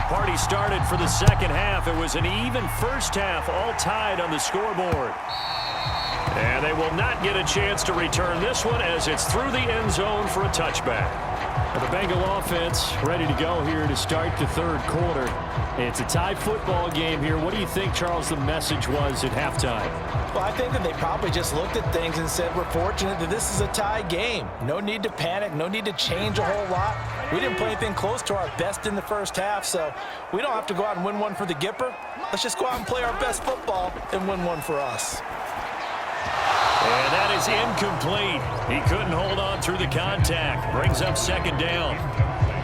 Party started for the second half. It was an even first half, all tied on the scoreboard. And they will not get a chance to return this one as it's through the end zone for a touchback. The Bengal offense ready to go here to start the third quarter. It's a tie football game here. What do you think, Charles, the message was at halftime? Well, I think that they probably just looked at things and said, we're fortunate that this is a tie game. No need to panic, no need to change a whole lot. We didn't play anything close to our best in the first half, so we don't have to go out and win one for the Gipper. Let's just go out and play our best football and win one for us. And that is incomplete. He couldn't hold on through the contact. Brings up second down.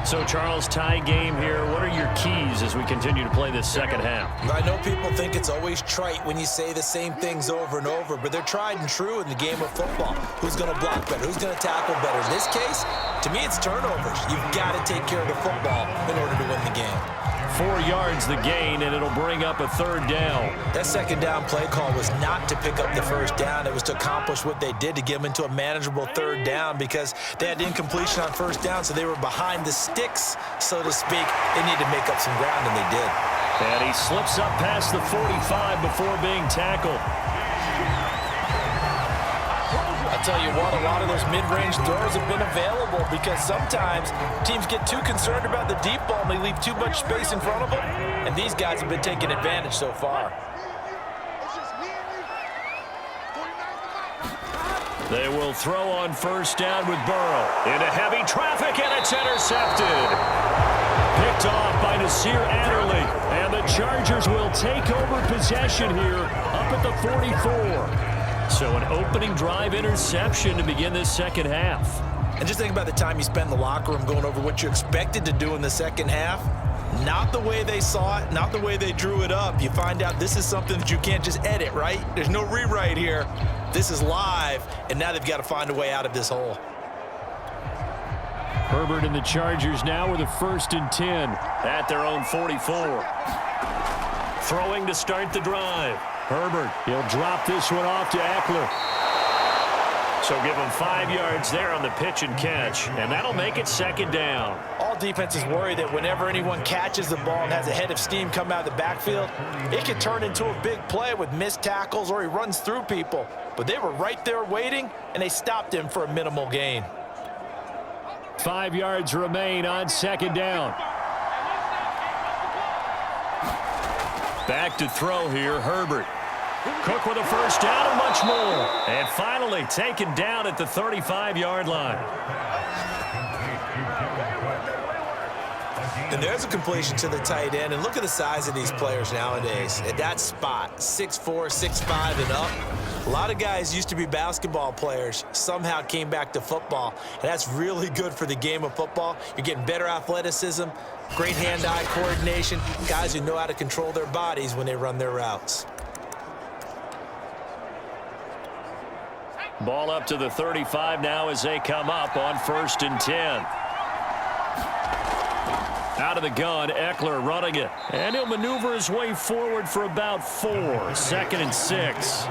So, Charles, tie game here. What are your keys as we continue to play this second half? I know people think it's always trite when you say the same things over and over, but they're tried and true in the game of football. Who's going to block better? Who's going to tackle better? In this case, to me, it's turnovers. You've got to take care of the football in order to win the game. 4 yards the gain, and it'll bring up a third down. That second down play call was not to pick up the first down. It was to accomplish what they did, to get them into a manageable third down, because they had incompletion on first down, so they were behind the sticks, so to speak. They needed to make up some ground, and they did. And he slips up past the 45 before being tackled. I'll tell you what, a lot of those mid-range throws have been available because sometimes teams get too concerned about the deep ball and they leave too much space in front of them, and these guys have been taking advantage so far. They will throw on first down with Burrow. Into heavy traffic, and it's intercepted. Picked off by Nasir Adderley, and the Chargers will take over possession here up at the 44. So an opening drive interception to begin this second half. And just think about the time you spend in the locker room going over what you expected to do in the second half. Not the way they saw it, not the way they drew it up. You find out this is something that you can't just edit, right? There's no rewrite here. This is live, and now they've got to find a way out of this hole. Herbert and the Chargers now with a 1st and 10 at their own 44. Throwing to start the drive. Herbert, he'll drop this one off to Eckler. So give him 5 yards there on the pitch and catch, and that'll make it second down. All defenses worry that whenever anyone catches the ball and has a head of steam come out of the backfield, it can turn into a big play with missed tackles or he runs through people. But they were right there waiting, and they stopped him for a minimal gain. 5 yards remain on second down. Back to throw here, Herbert. Cook with a first down and much more. And finally taken down at the 35-yard line. And there's a completion to the tight end. And look at the size of these players nowadays. At that spot, 6'4", 6'5", and up. A lot of guys used to be basketball players, somehow came back to football. And that's really good for the game of football. You're getting better athleticism, great hand-eye coordination, guys who know how to control their bodies when they run their routes. Ball up to the 35 now as they come up on 1st and 10. Out of the gun, Eckler running it. And he'll maneuver his way forward for about 4. 2nd and 6.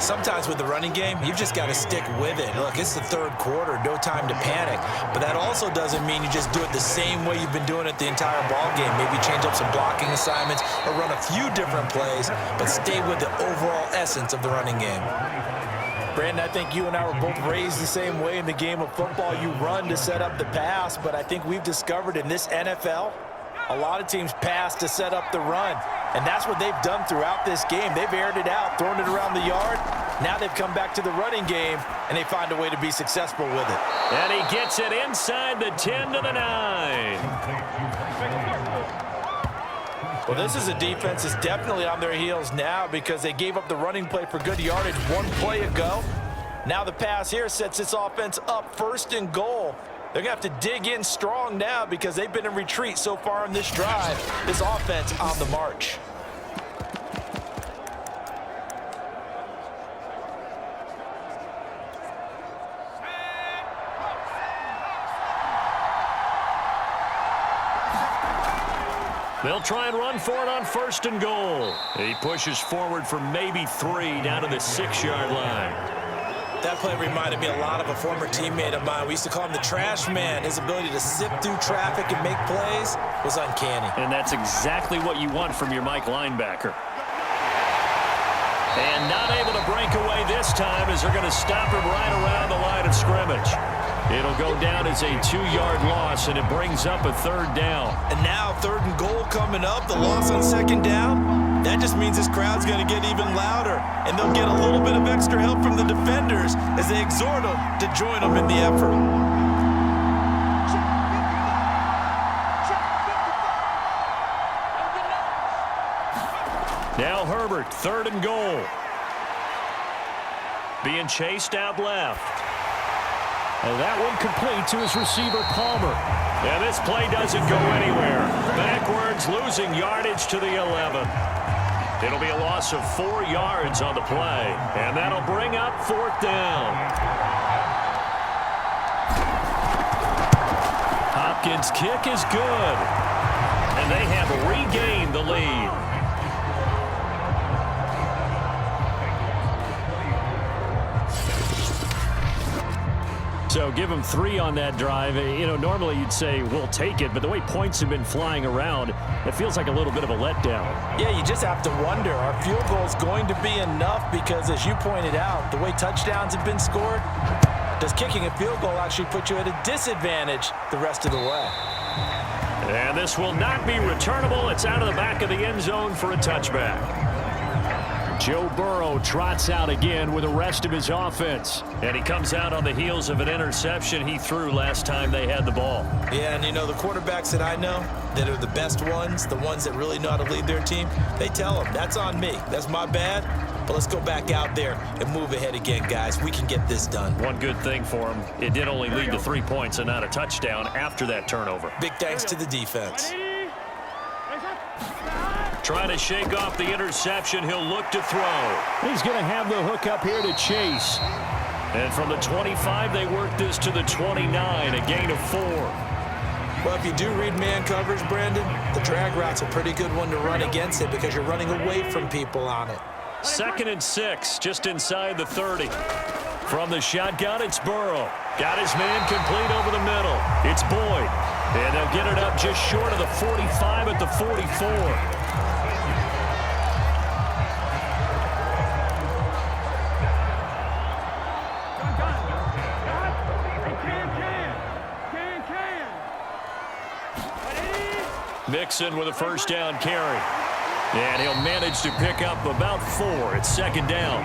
Sometimes with the running game, you've just got to stick with it. Look, it's the third quarter, no time to panic. But that also doesn't mean you just do it the same way you've been doing it the entire ball game. Maybe change up some blocking assignments or run a few different plays, but stay with the overall essence of the running game. Brandon, I think you and I were both raised the same way in the game of football. You run to set up the pass, but I think we've discovered in this NFL, a lot of teams pass to set up the run. And that's what they've done throughout this game. They've aired it out, thrown it around the yard. Now they've come back to the running game, and they find a way to be successful with it. And he gets it inside the 10 to the 9. Well, this is a defense that's definitely on their heels now because they gave up the running play for good yardage 1 play ago. Now the pass here sets this offense up 1st and goal. They're going to have to dig in strong now because they've been in retreat so far in this drive. This offense on the march. They'll try and run for it on 1st and goal. He pushes forward for maybe 3 down to the 6-yard line. That play reminded me a lot of a former teammate of mine. We used to call him the trash man. His ability to sift through traffic and make plays was uncanny. And that's exactly what you want from your Mike linebacker. And not able to break away this time as they're going to stop him right around the line of scrimmage. It'll go down as a 2-yard loss, and it brings up a 3rd down. And now 3rd and goal coming up, the loss on 2nd down. That just means this crowd's going to get even louder, and they'll get a little bit of extra help from the defenders as they exhort them to join them in the effort. Now Herbert, 3rd and goal. Being chased out left. And that one complete to his receiver, Palmer. And this play doesn't go anywhere. Backwards, losing yardage to the 11. It'll be a loss of 4 yards on the play. And that'll bring up 4th down. Hopkins' kick is good. And they have regained the lead. So give them 3 on that drive. You know, normally you'd say, we'll take it, but the way points have been flying around, it feels like a little bit of a letdown. Yeah, you just have to wonder, are field goals going to be enough? Because as you pointed out, the way touchdowns have been scored, does kicking a field goal actually put you at a disadvantage the rest of the way? And this will not be returnable. It's out of the back of the end zone for a touchback. Joe Burrow trots out again with the rest of his offense. And he comes out on the heels of an interception he threw last time they had the ball. Yeah, and you know, the quarterbacks that I know that are the best ones, the ones that really know how to lead their team, they tell them, that's on me. That's my bad. But let's go back out there and move ahead again, guys. We can get this done. One good thing for him, it did only lead to 3 points and not a touchdown after that turnover. Big thanks to the defense. Trying to shake off the interception. He'll look to throw. He's going to have the hook up here to Chase. And from the 25, they work this to the 29, a gain of 4. Well, if you do read man coverage, Brandon, the drag route's a pretty good one to run against it because you're running away from people on it. 2nd and 6, just inside the 30. From the shotgun, it's Burrow. Got his man complete over the middle. It's Boyd. And they'll get it up just short of the 45 at the 44. Mixon with a 1st down carry. And he'll manage to pick up about 4. It's 2nd down.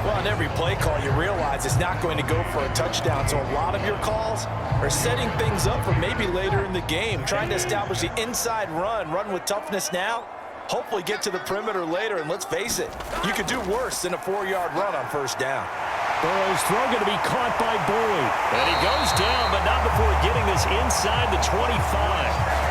Well, on every play call, you realize it's not going to go for a touchdown. So a lot of your calls are setting things up for maybe later in the game, trying to establish the inside run with toughness now, hopefully get to the perimeter later. And let's face it, you could do worse than a 4-yard run on 1st down. Burrow's throw going to be caught by Boyd. And he goes down, but not before getting this inside the 25.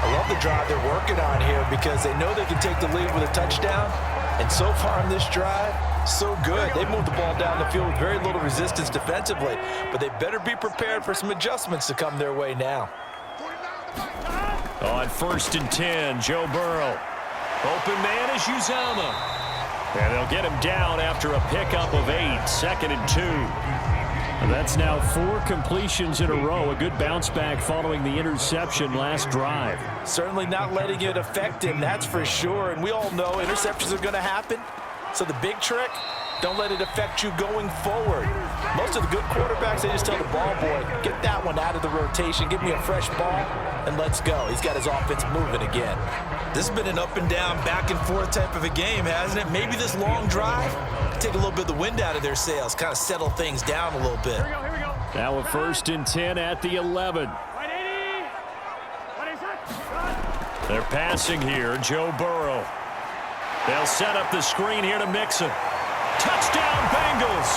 I love the drive they're working on here because they know they can take the lead with a touchdown. And so far on this drive, so good. They moved the ball down the field with very little resistance defensively. But they better be prepared for some adjustments to come their way now. On 1st and 10, Joe Burrow. Open man is Uzama. And they'll get him down after a pickup of 8, 2nd and 2. And that's now 4 completions in a row. A good bounce back following the interception last drive. Certainly not letting it affect him, that's for sure. And we all know interceptions are going to happen. So the big trick, don't let it affect you going forward. Most of the good quarterbacks, they just tell the ball boy, get that one out of the rotation, give me a fresh ball, and let's go. He's got his offense moving again. This has been an up and down, back and forth type of a game, hasn't it? Maybe this long drive take a little bit of the wind out of their sails, kind of settle things down a little bit. Here we go. Now a 1st and 10 at the 11. They're passing here, Joe Burrow. They'll set up the screen here to Mixon. Touchdown, Bengals!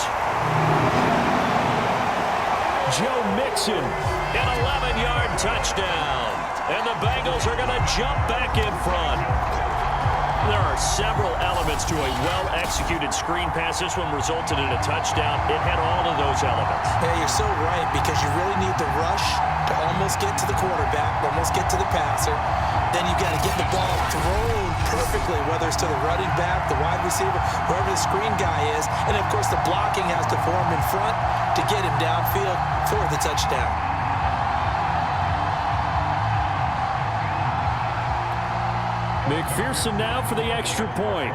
Joe Mixon, an 11-yard touchdown. And the Bengals are going to jump back in front. There are several elements to a well-executed screen pass. This one resulted in a touchdown. It had all of those elements. Yeah, you're so right, because you really need the rush to to almost get to the quarterback, almost get to the passer. Then you got to get the ball thrown perfectly, whether it's to the running back, the wide receiver, whoever the screen guy is. And, of course, the blocking has to form in front to get him downfield for the touchdown. McPherson now for the extra point.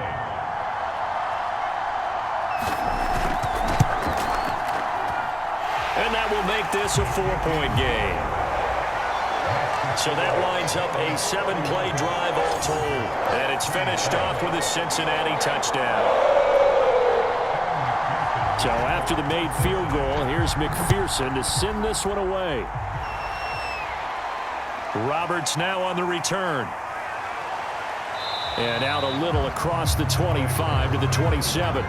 And that will make this a 4-point game. So that lines up a 7-play drive all told. And it's finished off with a Cincinnati touchdown. So after the made field goal, here's McPherson to send this one away. Roberts now on the return. And out a little across the 25 to the 27.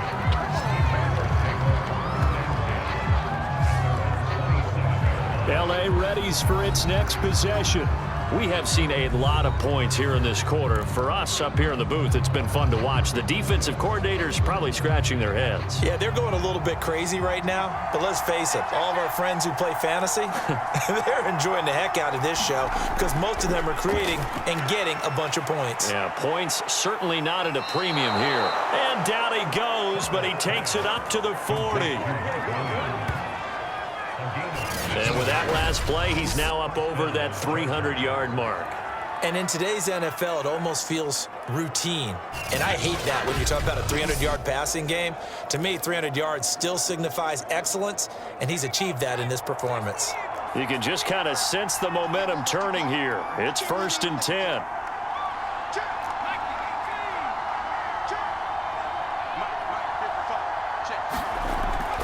L.A. readies for its next possession. We have seen a lot of points here in this quarter. For us up here in the booth, it's been fun to watch. The defensive coordinators probably scratching their heads. Yeah, they're going a little bit crazy right now. But let's face it, all of our friends who play fantasy, they're enjoying the heck out of this show because most of them are creating and getting a bunch of points. Yeah, points certainly not at a premium here. And down he goes, but he takes it up to the 40. And with that last play, he's now up over that 300-yard mark. And in today's NFL, it almost feels routine. And I hate that when you talk about a 300-yard passing game. To me, 300 yards still signifies excellence, and he's achieved that in this performance. You can just kind of sense the momentum turning here. It's 1st and 10.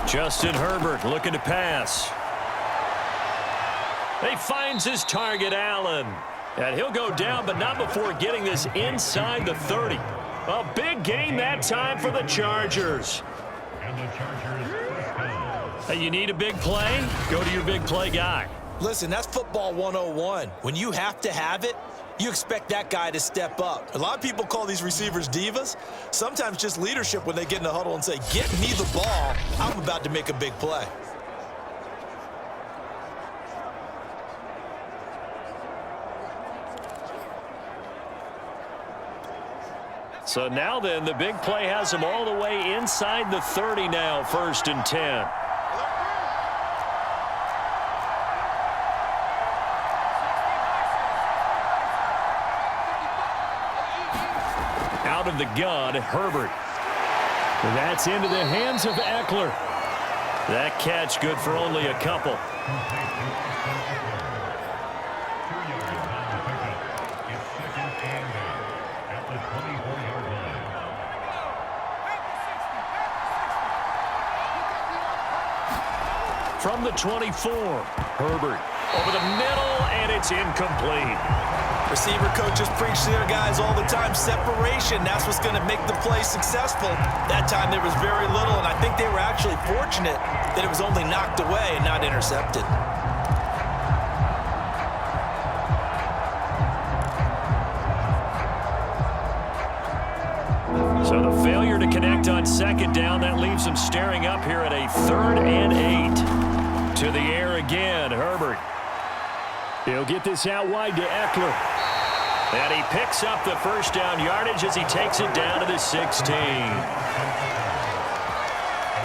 Justin Herbert looking to pass. He finds his target, Allen. And he'll go down, but not before getting this inside the 30. A big gain that time for the Chargers. Hey, you need a big play? Go to your big play guy. Listen, that's football 101. When you have to have it, you expect that guy to step up. A lot of people call these receivers divas. Sometimes just leadership when they get in the huddle and say, get me the ball. I'm about to make a big play. So now then, the big play has him all the way inside the 30 now, 1st and 10. Out of the gun, Herbert. That's into the hands of Eckler. That catch good for only a couple. From the 24, Herbert over the middle, and it's incomplete. Receiver coaches preach to their guys all the time. Separation, that's what's going to make the play successful. That time there was very little, and I think they were actually fortunate that it was only knocked away and not intercepted. So the failure to connect on 2nd down, that leaves them staring up here at a 3rd and 8. To the air again, Herbert. He'll get this out wide to Eckler. And he picks up the 1st down yardage as he takes it down to the 16.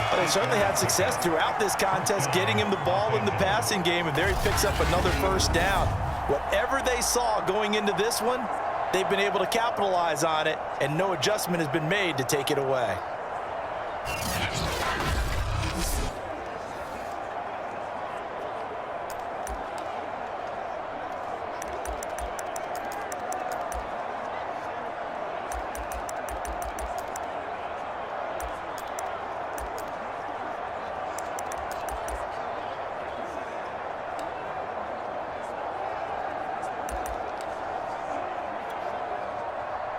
Well, they certainly had success throughout this contest, getting him the ball in the passing game, and there he picks up another 1st down. Whatever they saw going into this one, they've been able to capitalize on it, and no adjustment has been made to take it away.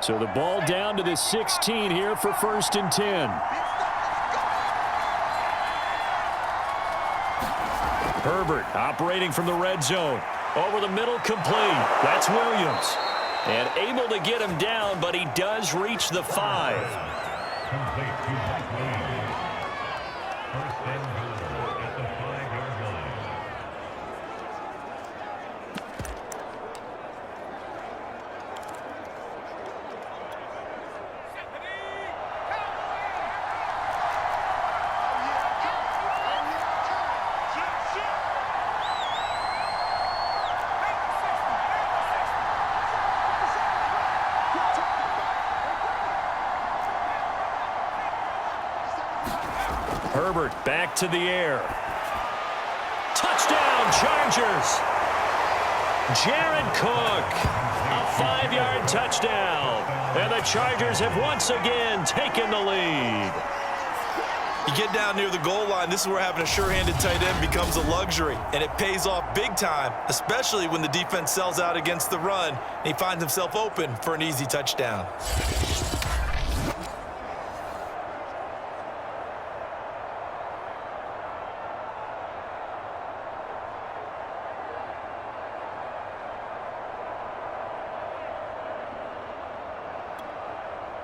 So the ball down to the 16 here for 1st and 10. Herbert operating from the red zone. Over the middle, complete. That's Williams. And able to get him down, but he does reach the 5. Herbert back to the air. Touchdown, Chargers. Jared Cook, a 5-yard touchdown. And the Chargers have once again taken the lead. You get down near the goal line, this is where having a sure-handed tight end becomes a luxury, and it pays off big time, especially when the defense sells out against the run, and he finds himself open for an easy touchdown.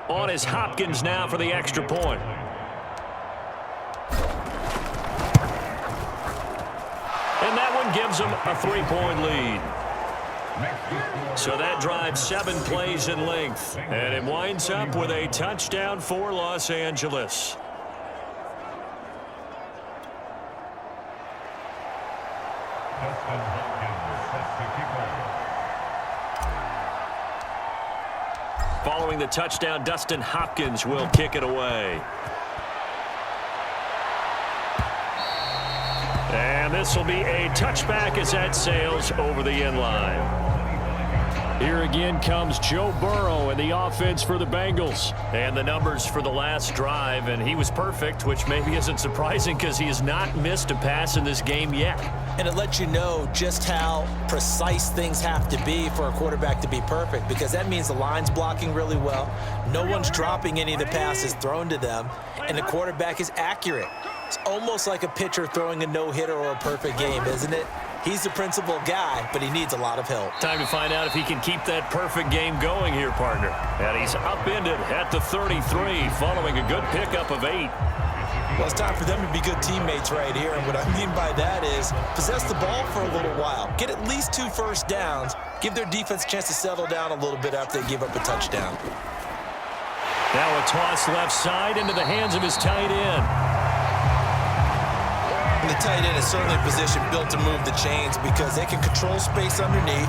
On is Hopkins now for the extra point. And that one gives them a 3-point lead. So that drives 7 plays in length. And it winds up with a touchdown for Los Angeles. Following the touchdown, Dustin Hopkins will kick it away. And this will be a touchback as that sails over the end line. Here again comes Joe Burrow and the offense for the Bengals. And the numbers for the last drive, and he was perfect, which maybe isn't surprising because he has not missed a pass in this game yet. And it lets you know just how precise things have to be for a quarterback to be perfect, because that means the line's blocking really well, no one's dropping any of the passes thrown to them, and the quarterback is accurate. It's almost like a pitcher throwing a no-hitter or a perfect game, isn't it? He's the principal guy, but he needs a lot of help. Time to find out if he can keep that perfect game going here, partner. And he's upended at the 33 following a good pickup of 8. Well, it's time for them to be good teammates right here, and what I mean by that is possess the ball for a little while, get at least 2 first downs, give their defense a chance to settle down a little bit after they give up a touchdown. Now a toss left side into the hands of his tight end. And the tight end is certainly a position built to move the chains because they can control space underneath.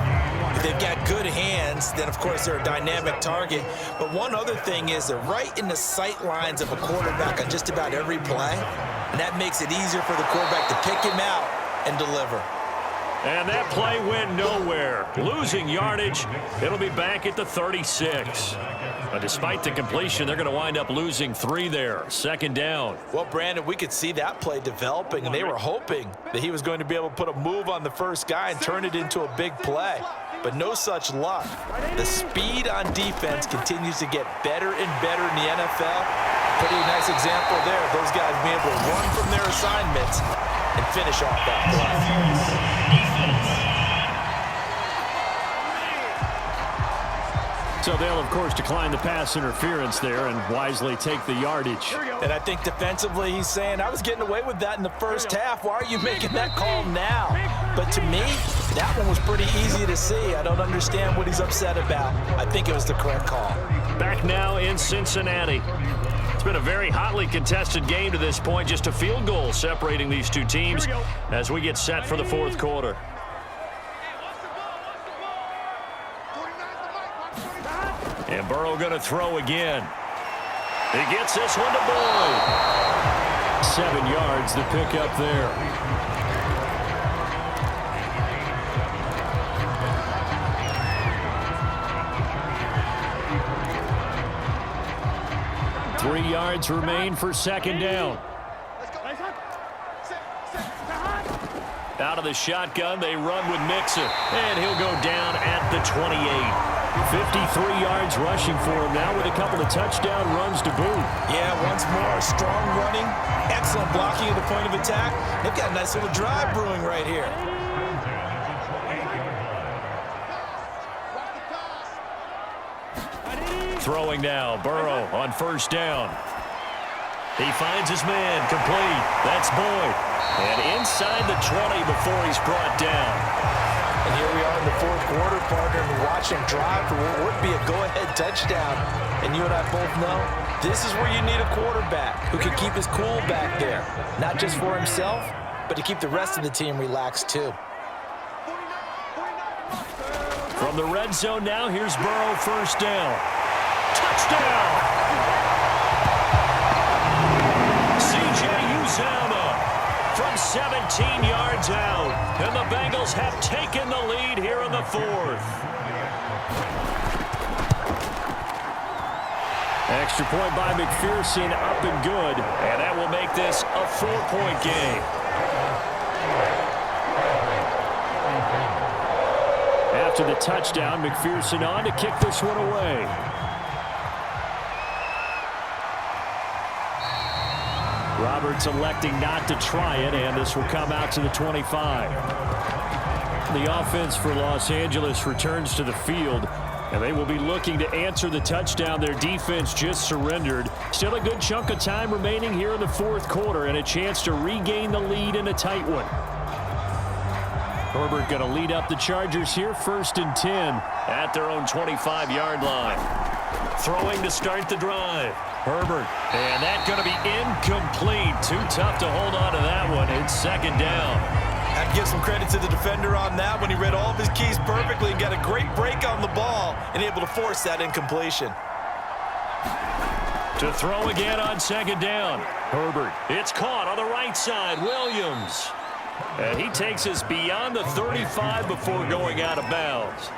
If they've got good hands, then of course they're a dynamic target. But one other thing is they're right in the sight lines of a quarterback on just about every play. And that makes it easier for the quarterback to pick him out and deliver. And that play went nowhere. Losing yardage. It'll be back at the 36. But despite the completion, they're going to wind up losing 3 there. 2nd down. Well, Brandon, we could see that play developing, and they were hoping that he was going to be able to put a move on the first guy and turn it into a big play. But no such luck. The speed on defense continues to get better and better in the NFL. Pretty nice example there of those guys being able to run from their assignments and finish off that play. So they'll, of course, decline the pass interference there and wisely take the yardage. And I think defensively he's saying, I was getting away with that in the first half. Why are you making that call now? But to me, that one was pretty easy to see. I don't understand what he's upset about. I think it was the correct call. Back now in Cincinnati. It's been a very hotly contested game to this point. Just a field goal separating these two teams as we get set for the 4th quarter. And Burrow going to throw again. He gets this one to Boyd. 7 yards, the pickup there. Three yards remain for 2nd down. Out of the shotgun, they run with Mixon. And he'll go down at the 28. 53 yards rushing for him now with a couple of touchdown runs to boot. Yeah, once more, strong running, excellent blocking at the point of attack. They've got a nice little drive brewing right here. Throwing now, Burrow on 1st down. He finds his man, complete. That's Boyd. And inside the 20 before he's brought down. And here we are in the 4th quarter, partner, and we watch him drive for what would be a go-ahead touchdown. And you and I both know this is where you need a quarterback who can keep his cool back there, not just for himself, but to keep the rest of the team relaxed too. From the red zone now, here's Burrow, 1st down. Touchdown! C.J. And the Bengals have taken the lead here in the fourth. Extra point by McPherson, up and good. And that will make this a 4-point game. After the touchdown, McPherson on to kick this one away. Roberts electing not to try it, and this will come out to the 25. The offense for Los Angeles returns to the field, and they will be looking to answer the touchdown their defense just surrendered. Still a good chunk of time remaining here in the fourth quarter, and a chance to regain the lead in a tight one. Herbert going to lead up the Chargers here, 1st and 10 at their own 25-yard line. Throwing to start the drive. Herbert, and that's going to be incomplete. Too tough to hold on to that one. It's 2nd down. I'd give some credit to the defender on that when he read all of his keys perfectly and got a great break on the ball and able to force that incompletion. To throw again on 2nd down. Herbert, it's caught on the right side. Williams. And he takes us beyond the 35 before going out of bounds.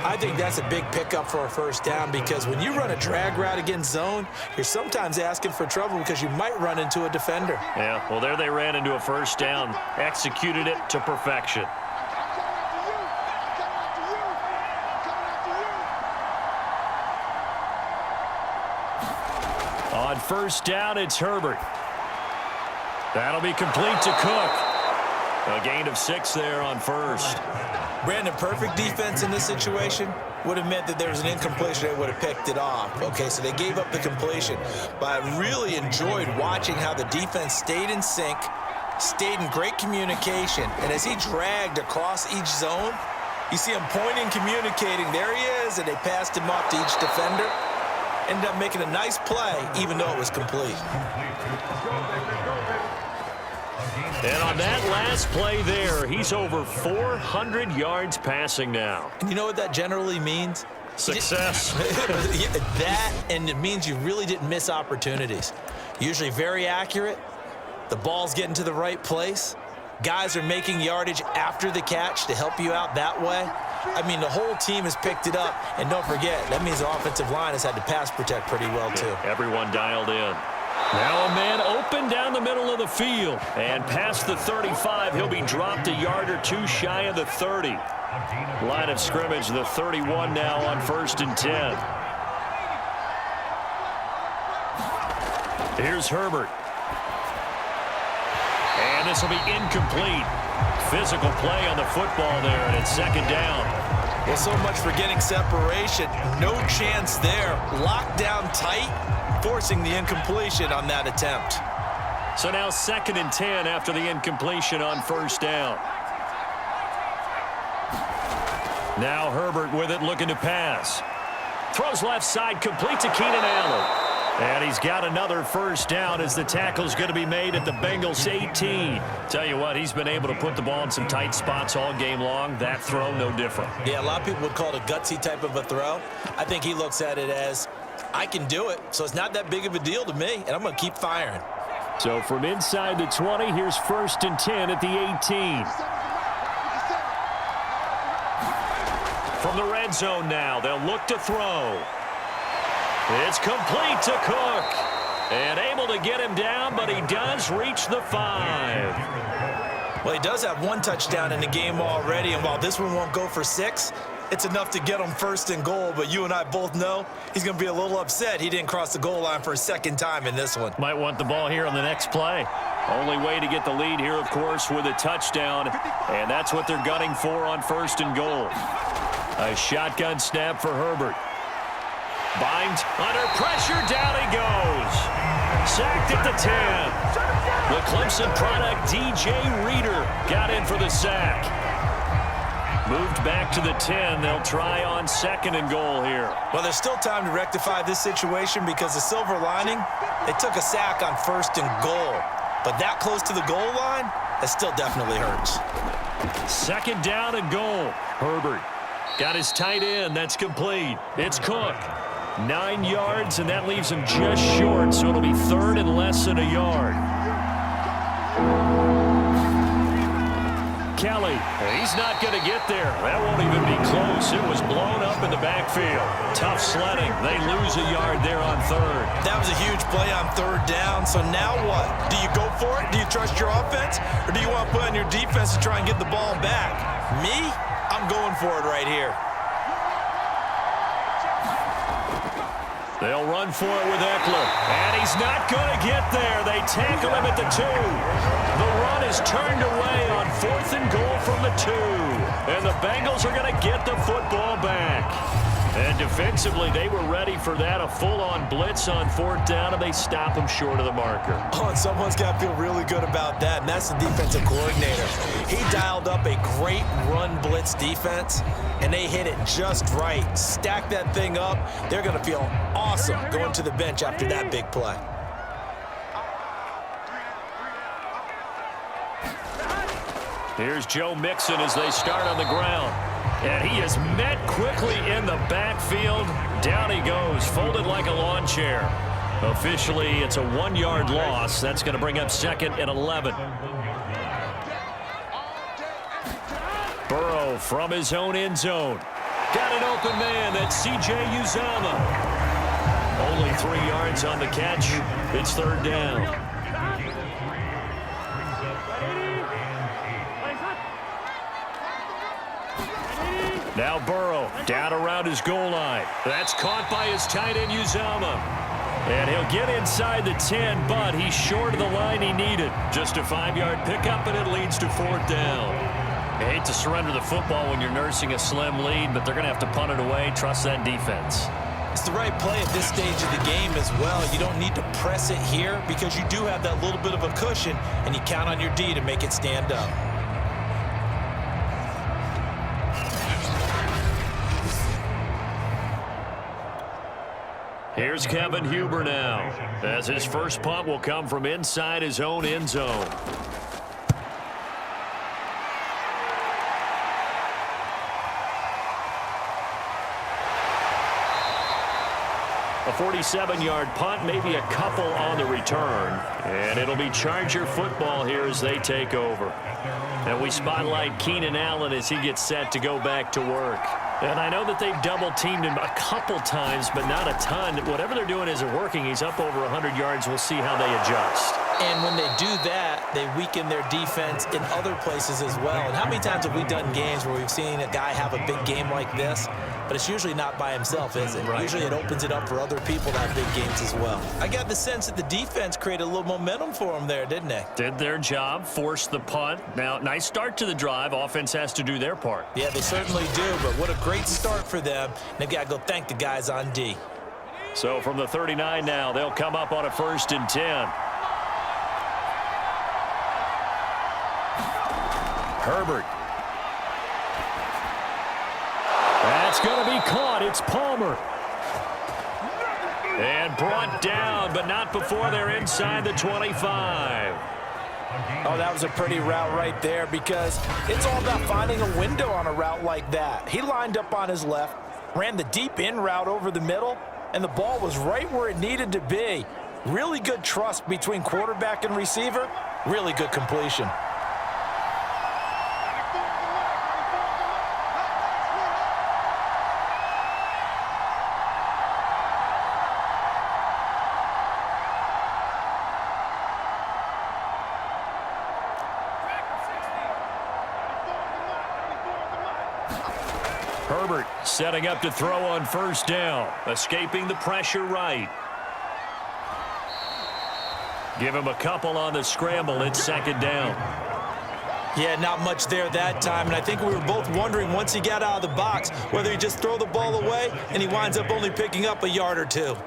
I think that's a big pickup for a 1st down because when you run a drag route against zone, you're sometimes asking for trouble because you might run into a defender. Yeah, well, there they ran into a 1st down. Executed it to perfection. On 1st down, it's Herbert. That'll be complete to Cook. A gain of 6 there on 1st. Brandon, perfect defense in this situation would have meant that there was an incompletion. They would have picked it off. Okay, so they gave up the completion. But I really enjoyed watching how the defense stayed in sync, stayed in great communication. And as he dragged across each zone, you see him pointing, communicating. There he is, and they passed him off to each defender. Ended up making a nice play, even though it was complete. And on that last play there, he's over 400 yards passing now. And you know what that generally means? Success. That, and it means you really didn't miss opportunities. Usually very accurate. The ball's getting to the right place. Guys are making yardage after the catch to help you out that way. I mean, the whole team has picked it up. And don't forget, that means the offensive line has had to pass protect pretty well, too. Everyone dialed in. Now a man open down the middle of the field. And past the 35, he'll be dropped a yard or two shy of the 30. Line of scrimmage, the 31 now on 1st and 10. Here's Herbert. And this will be incomplete. Physical play on the football there, and it's 2nd down. Well, so much for getting separation. No chance there. Locked down tight, forcing the incompletion on that attempt. So now 2nd and 10 after the incompletion on 1st down. Now Herbert with it, looking to pass. Throws left side, complete to Keenan Allen. And he's got another 1st down as the tackle's going to be made at the Bengals 18. Tell you what, he's been able to put the ball in some tight spots all game long. That throw, no different. Yeah, a lot of people would call it a gutsy type of a throw. I think he looks at it as, I can do it, so it's not that big of a deal to me, and I'm going to keep firing. So from inside the 20, here's 1st and 10 at the 18. From the red zone now, they'll look to throw. It's complete to Cook. And able to get him down, but he does reach the 5. Well, he does have one touchdown in the game already, and while this one won't go for 6, it's enough to get him 1st and goal. But you and I both know he's going to be a little upset he didn't cross the goal line for a 2nd time in this one. Might want the ball here on the next play. Only way to get the lead here, of course, with a touchdown. And that's what they're gunning for on 1st and goal. A shotgun snap for Herbert. Binds under pressure, down he goes. Sacked at the 10. The Clemson product, DJ Reader, got in for the sack. Moved back to the 10. They'll try on 2nd and goal here. Well, there's still time to rectify this situation because the silver lining, they took a sack on 1st and goal. But that close to the goal line, that still definitely hurts. 2nd down and goal. Herbert got his tight end. That's complete. It's Cook. 9 yards, and that leaves him just short, so it'll be 3rd and less than a yard. Kelly. He's not going to get there. That won't even be close. It was blown up in the backfield. Tough sledding. They lose a yard there on third. That was a huge play on third down. So now what? Do you go for it? Do you trust your offense? Or do you want to put on your defense to try and get the ball back? Me? I'm going for it right here. They'll run for it with Eckler. And he's not going to get there. They tackle him at the 2. The run is turned away on 4th and goal from the 2. And the Bengals are going to get the football back. And defensively, they were ready for that. A full-on blitz on 4th down, and they stop him short of the marker. Oh, and someone's got to feel really good about that, and that's the defensive coordinator. He dialed up a great run blitz defense, and they hit it just right. Stack that thing up. They're going to feel awesome going to the bench after that big play. Here's Joe Mixon as they start on the ground. And he is met quickly in the backfield. Down he goes, folded like a lawn chair. Officially, it's a 1-yard loss. That's going to bring up 2nd and 11. Burrow from his own end zone. Got an open man. That's C.J. Uzomah. Only 3 yards on the catch. It's 3rd down. Now Burrow down around his goal line. That's caught by his tight end Uzomah. And he'll get inside the 10, but he's short of the line he needed. Just a 5-yard pickup, and it leads to 4th down. I hate to surrender the football when you're nursing a slim lead, but they're going to have to punt it away. Trust that defense. It's the right play at this stage of the game as well. You don't need to press it here because you do have that little bit of a cushion, and you count on your D to make it stand up. Here's Kevin Huber now, as his first punt will come from inside his own end zone. A 47-yard punt, maybe a couple on the return. And it'll be Charger football here as they take over. And we spotlight Keenan Allen as he gets set to go back to work. And I know that they've double-teamed him a couple times, but not a ton. Whatever they're doing isn't working. He's up over 100 yards. We'll see how they adjust. And when they do that, they weaken their defense in other places as well. And how many times have we done games where we've seen a guy have a big game like this, but it's usually not by himself, is it? Right. Usually it opens it up for other people to have big games as well. I got the sense that the defense created a little momentum for them there, didn't they? Did their job, forced the punt. Now, nice start to the drive. Offense has to do their part. Yeah, they certainly do, but what a great start for them. They've got to go thank the guys on D. So from the 39 now, they'll come up on a 1st and 10. Herbert. That's going to be caught. It's Palmer. And brought down, but not before they're inside the 25. Oh, that was a pretty route right there because it's all about finding a window on a route like that. He lined up on his left, ran the deep in route over the middle, and the ball was right where it needed to be. Really good trust between quarterback and receiver. Really good completion. Herbert setting up to throw on 1st down, escaping the pressure right. Give him a couple on the scramble. It's 2nd down. Yeah, not much there that time, and I think we were both wondering once he got out of the box whether he just throw the ball away and he winds up only picking up a yard or two.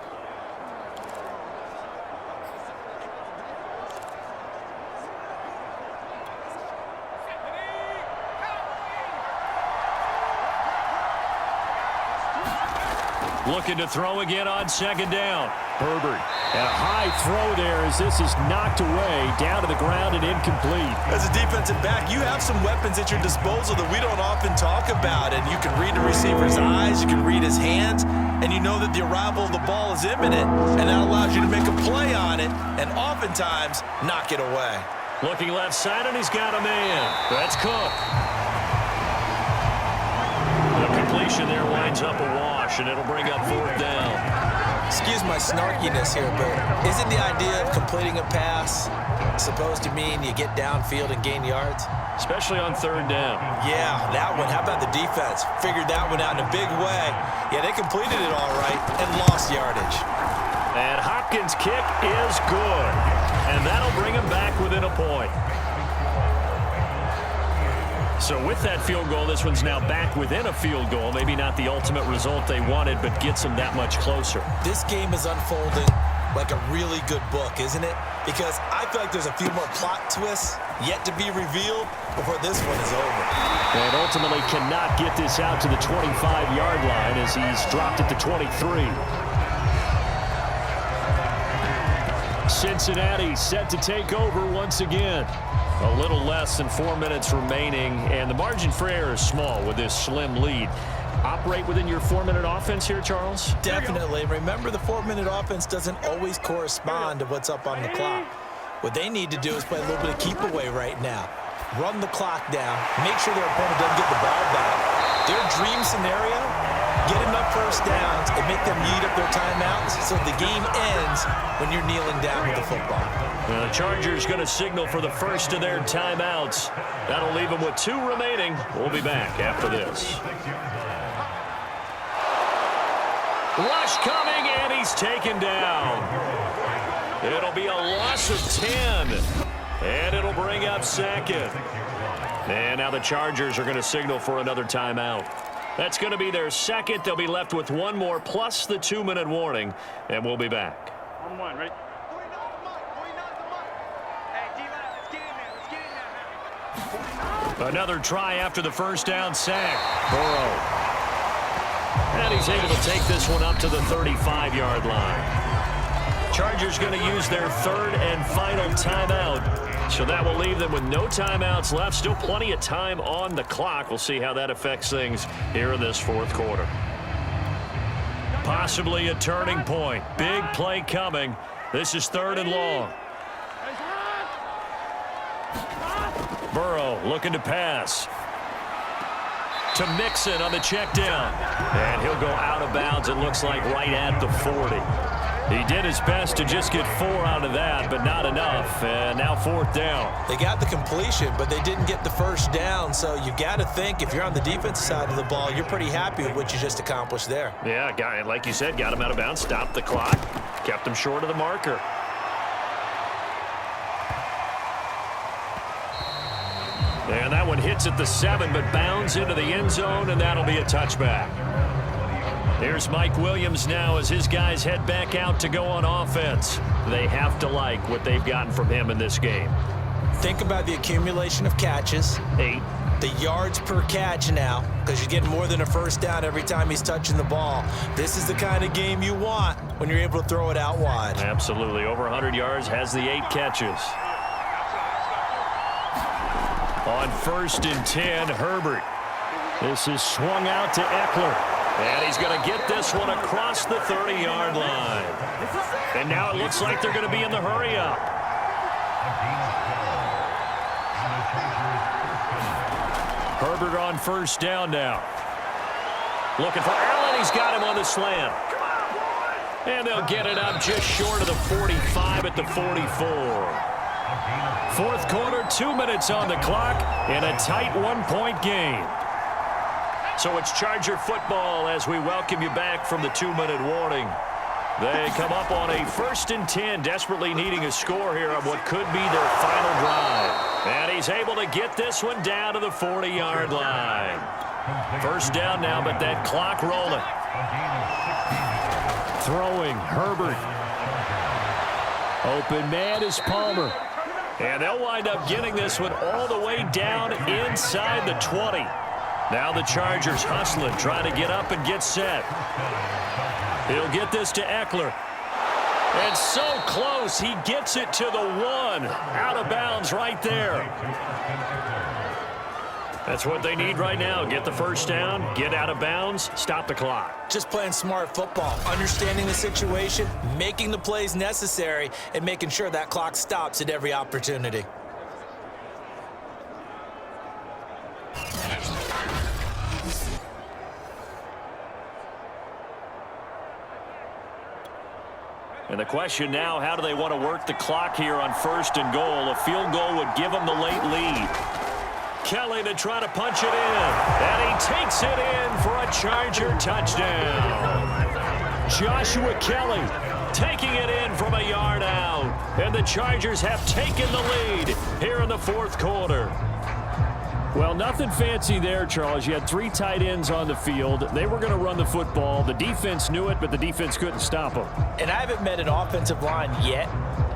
Looking to throw again on 2nd down. Herbert. And a high throw there as this is knocked away, down to the ground and incomplete. As a defensive back, you have some weapons at your disposal that we don't often talk about. And you can read the receiver's eyes, you can read his hands, and you know that the arrival of the ball is imminent. And that allows you to make a play on it and oftentimes knock it away. Looking left side, and he's got a man. That's Cook. The completion there winds up a wash, and it'll bring up 4th down. Excuse my snarkiness here, but isn't the idea of completing a pass supposed to mean you get downfield and gain yards? Especially on 3rd down. Yeah, that one. How about the defense? Figured that one out in a big way. Yeah, they completed it all right and lost yardage. And Hopkins' kick is good. And that'll bring him back within a point. So with that field goal, this one's now back within a field goal. Maybe not the ultimate result they wanted, but gets them that much closer. This game is unfolding like a really good book, isn't it? Because I feel like there's a few more plot twists yet to be revealed before this one is over. And ultimately cannot get this out to the 25-yard line as he's dropped it to 23. Cincinnati set to take over once again. A little less than 4 minutes remaining, and the margin for error is small with this slim lead. Operate within your 4-minute offense here, Charles? Definitely. Remember, the 4-minute offense doesn't always correspond to what's up on the clock. What they need to do is play a little bit of keep away right now. Run the clock down. Make sure their opponent doesn't get the ball back. Their dream scenario, get enough first downs and make them eat up their timeouts so the game ends when you're kneeling down with the football. The Chargers going to signal for the first of their timeouts. That'll leave them with 2 remaining. We'll be back after this. Rush coming, and he's taken down. It'll be a loss of 10, and it'll bring up 2nd. And now the Chargers are going to signal for another timeout. That's going to be their 2nd. They'll be left with 1 more plus the 2-minute warning, and we'll be back. On 1, right? Another try after the first down sack. Burrow. And he's able to take this one up to the 35-yard line. Chargers going to use their 3rd and final timeout. So that will leave them with no timeouts left. Still plenty of time on the clock. We'll see how that affects things here in this 4th quarter. Possibly a turning point. Big play coming. This is 3rd and long. Burrow looking to pass. To Mixon on the check down. And he'll go out of bounds, it looks like, right at the 40. He did his best to just get 4 out of that, but not enough. And now 4th down. They got the completion, but they didn't get the first down. So you've got to think, if you're on the defensive side of the ball, you're pretty happy with what you just accomplished there. Yeah, like you said, got him out of bounds, stopped the clock, kept him short of the marker. And that one hits at the 7, but bounds into the end zone, and that'll be a touchback. Here's Mike Williams now as his guys head back out to go on offense. They have to like what they've gotten from him in this game. Think about the accumulation of catches. 8. The yards per catch now, because you're getting more than a first down every time he's touching the ball. This is the kind of game you want when you're able to throw it out wide. Absolutely. Over 100 yards, has the 8 catches. On 1st and 10, Herbert. This is swung out to Eckler. And he's going to get this one across the 30-yard line. And now it looks like they're going to be in the hurry-up. Herbert on 1st down now. Looking for Allen. He's got him on the slant. And they'll get it up just short of the 45 at the 44. 4th quarter, 2 minutes on the clock, in a tight 1-point game. So it's Charger football as we welcome you back from the 2-minute warning. They come up on a 1st and 10, desperately needing a score here on what could be their final drive. And he's able to get this one down to the 40-yard line. 1st down now, but that clock rolling. Throwing, Herbert. Open man is Palmer. And they'll wind up getting this one all the way down inside the 20. Now the Chargers hustling, trying to get up and get set. He'll get this to Eckler. And so close, he gets it to the 1. Out of bounds right there. That's what they need right now. Get the first down, get out of bounds, stop the clock. Just playing smart football, understanding the situation, making the plays necessary, and making sure that clock stops at every opportunity. And the question now, how do they want to work the clock here on 1st and goal? A field goal would give them the late lead. Kelly to try to punch it in. And he takes it in for a Charger touchdown. Joshua Kelly taking it in from a yard out. And the Chargers have taken the lead here in the 4th quarter. Well, nothing fancy there, Charles. You had 3 tight ends on the field. They were going to run the football. The defense knew it, but the defense couldn't stop them. And I haven't met an offensive line yet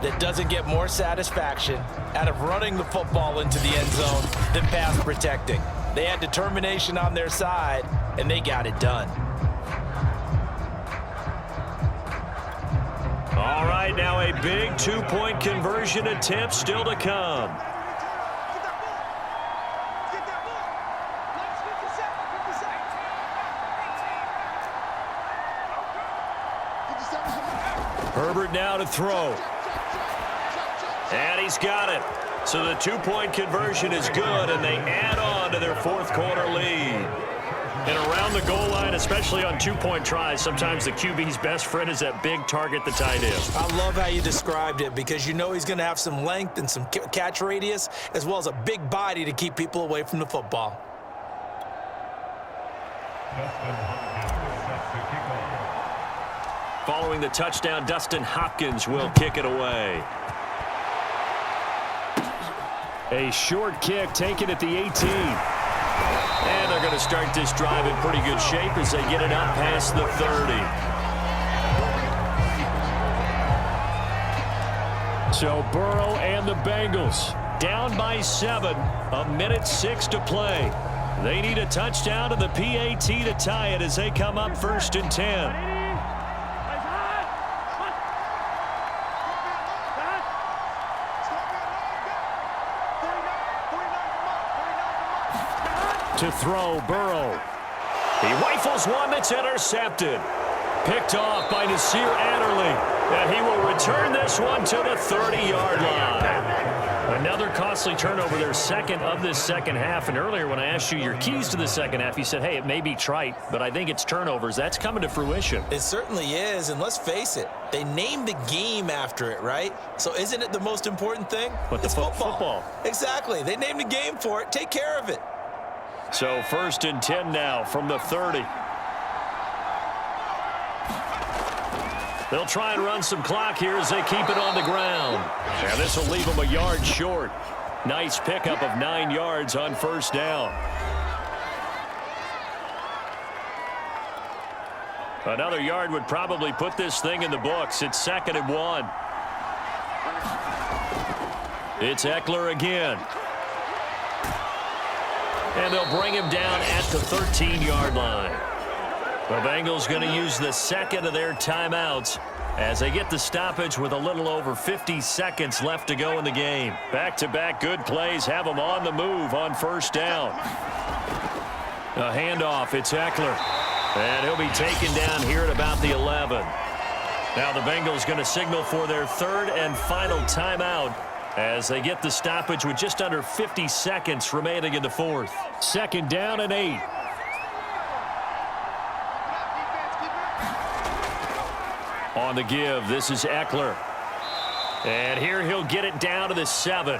that doesn't get more satisfaction out of running the football into the end zone than pass protecting. They had determination on their side, and they got it done. All right, now a big 2-point conversion attempt still to come. Herbert now to throw. And he's got it. So the 2-point conversion is good, and they add on to their 4th quarter lead. And around the goal line, especially on 2-point tries, sometimes the QB's best friend is that big target, the tight end. I love how you described it because you know he's going to have some length and some catch radius as well as a big body to keep people away from the football. Following the touchdown, Dustin Hopkins will kick it away. A short kick taken at the 18. And they're going to start this drive in pretty good shape as they get it up past the 30. So Burrow and the Bengals down by 7, 1:06 to play. They need a touchdown and the PAT to tie it as they come up 1st and 10. To throw, Burrow. He rifles one that's intercepted. Picked off by Nasir Adderley. And he will return this one to the 30-yard line. Another costly turnover, their second of this second half. And earlier when I asked you your keys to the second half, you said, hey, it may be trite, but I think it's turnovers. That's coming to fruition. It certainly is, and let's face it, they named the game after it, right? So isn't it the most important thing? But it's football. Exactly. They named the game for it. Take care of it. So 1st and 10 now from the 30. They'll try and run some clock here as they keep it on the ground. And this will leave them a yard short. Nice pickup of 9 yards on 1st down. Another yard would probably put this thing in the books. It's 2nd and 1. It's Eckler again. And they'll bring him down at the 13-yard line. The Bengals going to use the 2nd of their timeouts as they get the stoppage with a little over 50 seconds left to go in the game. Back-to-back good plays have them on the move on 1st down. A handoff, it's Eckler. And he'll be taken down here at about the 11. Now the Bengals going to signal for their 3rd and final timeout as they get the stoppage with just under 50 seconds remaining in the 4th. 2nd down and 8. On the give, this is Eckler. And here he'll get it down to the 7.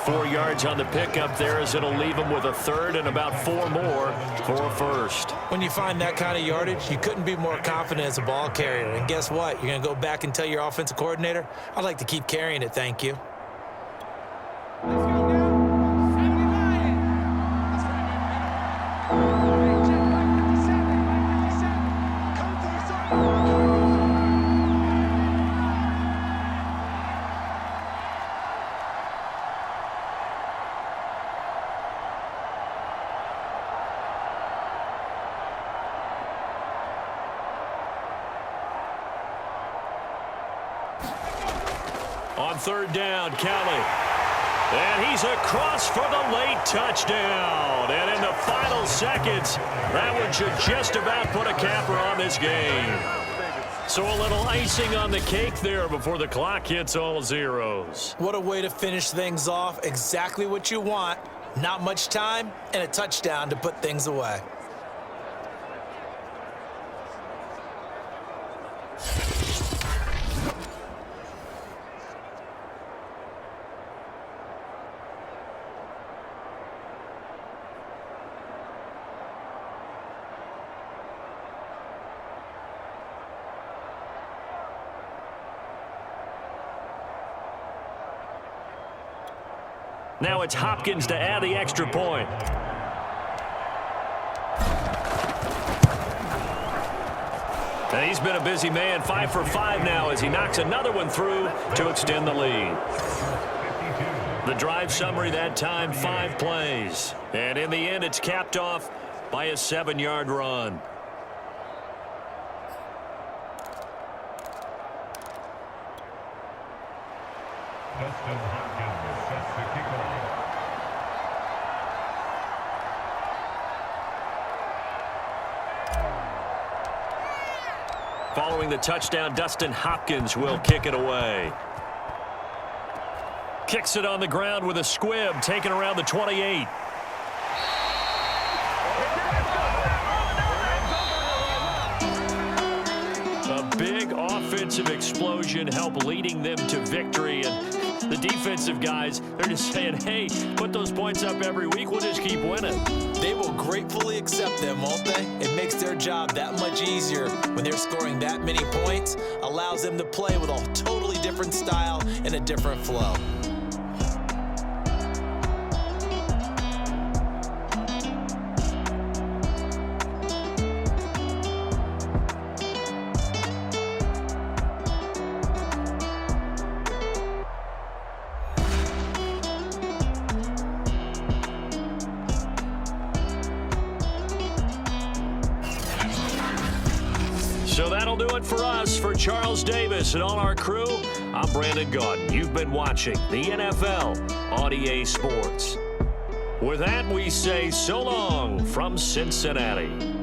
4 yards on the pickup there as it'll leave him with a 3rd and about 4 more for a 1st. When you find that kind of yardage, you couldn't be more confident as a ball carrier. And guess what? You're going to go back and tell your offensive coordinator, I'd like to keep carrying it, thank you. On 3rd down, Kelly. And he's across for the late touchdown. And in the final seconds, that one should just about put a capper on this game. So a little icing on the cake there before the clock hits all zeros. What a way to finish things off. Exactly what you want. Not much time and a touchdown to put things away. Now it's Hopkins to add the extra point. And he's been a busy man, 5 for 5 now as he knocks another one through to extend the lead. The drive summary that time, 5 plays. And in the end, it's capped off by a 7-yard run. Following the touchdown, Dustin Hopkins will kick it away. Kicks it on the ground with a squib, taken around the 28. A big offensive explosion helped leading them to victory. And the defensive guys, they're just saying, hey, put those points up every week. We'll just keep winning. They will gratefully accept them, won't they? It makes their job that much easier when they're scoring that many points. Allows them to play with a totally different style and a different flow. So that'll do it for us. For Charles Davis and all our crew, I'm Brandon Gaudin. You've been watching the NFL on EA Sports. With that, we say so long from Cincinnati.